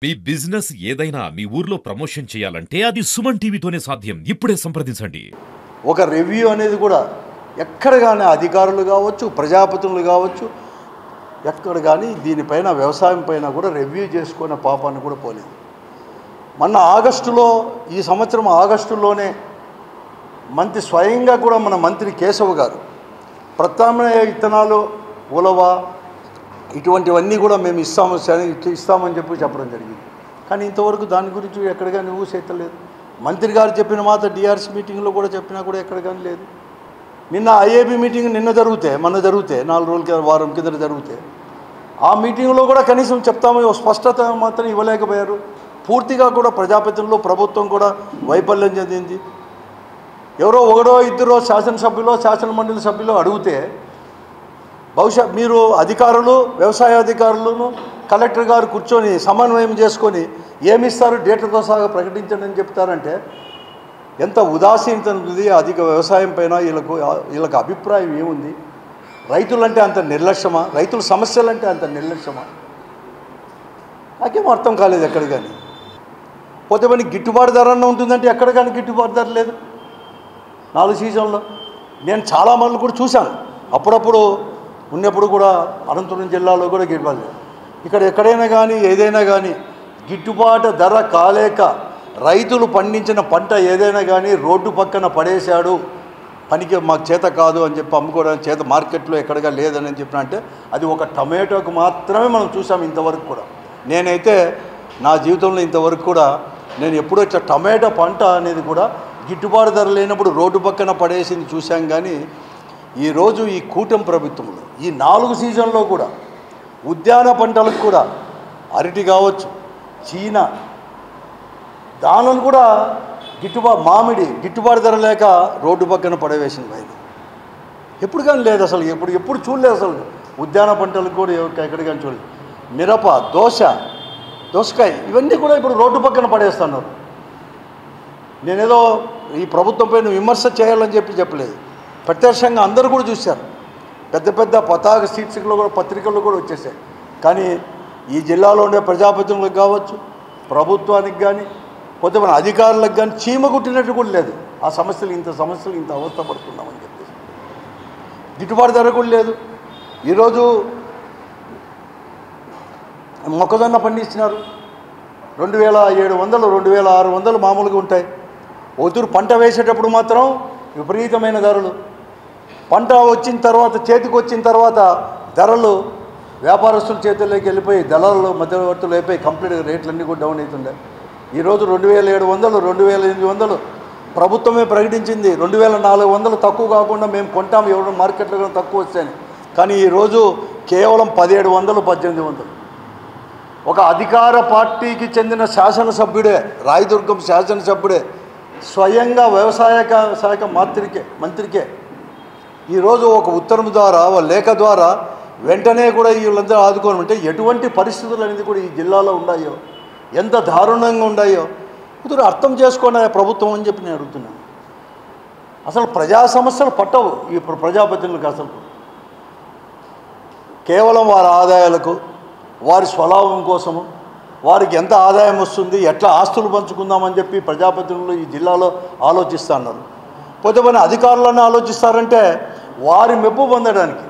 మీ business ఏదైనా మీ ఊర్లో promotion చేయాలంటే అది సుమన్ టీవీతోనే సాధ్యం. ఇప్పుడే సంప్రదించండి. ఒక రివ్యూ అనేది కూడా ఎక్కడ కానీ అధికారులు కావచ్చు, ప్రజాప్రతినిధులు కావచ్చు, ఎక్కడ కానీ దీనిపైన వ్యవసాయం పైన కూడా రివ్యూ చేసుకునే పాపాన్ని కూడా పోలేదు. మొన్న ఆగస్టులో, ఈ సంవత్సరం ఆగస్టులోనే మంత్రి స్వయంగా కూడా మన మంత్రి కేశవ్ గారు ప్రత్యామ్నాయ విత్తనాలు, ఉలవ ఇటువంటివన్నీ కూడా మేము ఇస్తామని చెప్పడం జరిగింది. కానీ ఇంతవరకు దాని గురించి ఎక్కడ కానీ ఊసేత్తలేదు. మంత్రి గారు చెప్పిన మాట డిఆర్సీ మీటింగ్లో కూడా చెప్పినా కూడా ఎక్కడ కానీ లేదు. నిన్న ఐఏబీ మీటింగ్ మొన్న జరిగితే 4 రోజుల వారం కింద జరిగితే ఆ మీటింగ్లో కూడా కనీసం చెప్తామని స్పష్టత మాత్రం ఇవ్వలేకపోయారు. పూర్తిగా కూడా ప్రజాప్రతినిధులు, ప్రభుత్వం కూడా వైఫల్యం చెందింది. ఎవరో ఒకడో ఇద్దరో శాసనసభ్యులో, శాసనమండలి సభ్యులు అడిగితే బహుశా మీరు అధికారులు, వ్యవసాయ అధికారులను కలెక్టర్ గారు కూర్చొని సమన్వయం చేసుకొని ఏమిస్తారు డేటాతో సహా ప్రకటించండి అని చెప్తారంటే ఎంత ఉదాసీనత ఉంది అధిక వ్యవసాయం పైన. వీళ్ళకు అభిప్రాయం ఏముంది? రైతులంటే అంత నిర్లక్ష్యమా? రైతుల సమస్యలంటే అంత నిర్లక్ష్యమా? నాకేం అర్థం కాలేదు ఎక్కడ కానీ. పోతే మనకి గిట్టుబాటు ధర అన్న ఉంటుందంటే ఎక్కడ కానీ గిట్టుబాటు ధర లేదు. 4 సీజన్లో నేను చాలా మంది కూడా చూశాను. అప్పుడప్పుడు ఉన్నప్పుడు కూడా అనంతపురం జిల్లాలో కూడా గిట్టుబాటు లేదు. ఇక్కడ ఎక్కడైనా కానీ ఏదైనా కానీ గిట్టుబాటు ధర కాలేక రైతులు పండించిన పంట ఏదైనా కానీ రోడ్డు పక్కన పడేశాడు, పనికి మాకు చేత కాదు అని చెప్పి అమ్ముకోవడానికి చేత మార్కెట్లో ఎక్కడగా లేదని చెప్పిన అంటే అది ఒక టమాటోకు మాత్రమే మనం చూసాం ఇంతవరకు కూడా. నేనైతే నా జీవితంలో ఇంతవరకు కూడా నేను ఎప్పుడూ ఇట్లా టమాటో పంట అనేది కూడా గిట్టుబాటు ధర లేనప్పుడు రోడ్డు పక్కన పడేసింది చూశాం. కానీ ఈరోజు ఈ కూటమి ప్రభుత్వంలో ఈ 4 సీజన్లో కూడా ఉద్యాన పంటలకు కూడా అరటి కావచ్చు, చీన, దానిని కూడా మామిడి గిట్టుబాటు ధర లేక రోడ్డు పక్కన పడవేసింది పైన. ఎప్పుడు కానీ లేదు అసలు, ఎప్పుడు చూడలేదు అసలు. ఉద్యాన పంటలకు కూడా ఎక్కడ కానీ చూడలేదు. మిరప, దోసకాయ ఇవన్నీ కూడా ఇప్పుడు రోడ్డు పక్కన పడేస్తున్నారు. నేనేదో ఈ ప్రభుత్వం పైన విమర్శ చేయాలని చెప్పలేదు. ప్రత్యక్షంగా అందరూ కూడా చూశారు. పెద్ద పెద్ద పతాక శీర్షికలు కూడా పత్రికల్లో కూడా వచ్చేసాయి. కానీ ఈ జిల్లాలో ఉండే ప్రజాప్రతినిధులకు కావచ్చు, ప్రభుత్వానికి కానీ, పోతే మన అధికారులకు కానీ చీమ కుట్టినట్టు కూడా లేదు. ఆ సమస్యలు ఇంత అవస్థ పడుతున్నామని చెప్పేసి గిట్టుబాటు ధర కూడా లేదు. ఈరోజు మొక్కజొన్న పండించినారు, 2700, 2600 మామూలుగా ఉంటాయి. ఒతురు పంట వేసేటప్పుడు మాత్రం విపరీతమైన ధరలు. పంట వచ్చిన తర్వాత, చేతికి వచ్చిన తర్వాత ధరలు వ్యాపారస్తుల చేతుల్లోకి వెళ్ళిపోయి దళాలలో మధ్యవర్తులు అయిపోయి కంప్లీట్గా రేట్లన్నీ కూడా డౌన్ అవుతుండే. ఈరోజు 2700, 2800 ప్రభుత్వమే ప్రకటించింది. 2400 తక్కువ కాకుండా మేము కొంటాము, ఎవరు మార్కెట్లో కూడా తక్కువ వస్తాయని. కానీ ఈరోజు కేవలం 1700, 1800. ఒక అధికార పార్టీకి చెందిన శాసనసభ్యుడే, రాయదుర్గం శాసనసభ్యుడే స్వయంగా వ్యవసాయ శాఖ మంత్రికే ఈరోజు ఒక ఉత్తరం ద్వారా, ఒక లేఖ ద్వారా వెంటనే కూడా వీళ్ళందరూ ఆదుకోమంటే ఎటువంటి పరిస్థితులు అనేది కూడా ఈ జిల్లాలో ఉన్నాయో, ఎంత దారుణంగా ఉన్నాయో కుదురు అర్థం చేసుకోండి ప్రభుత్వం అని చెప్పి నేను అడుగుతున్నాను. అసలు ప్రజా సమస్యలు పట్టవు ఈ ప్రజాప్రతినిధులకు. అసలు కేవలం వారి ఆదాయాలకు, వారి స్వలాభం కోసము, వారికి ఎంత ఆదాయం వస్తుంది, ఎట్లా ఆస్తులు పంచుకుందామని చెప్పి ప్రజాప్రతినిధులు ఈ జిల్లాలో ఆలోచిస్తున్నారు. పోతే మన అధికారులను ఆలోచిస్తారంటే వారి మెప్పు పొందడానికి,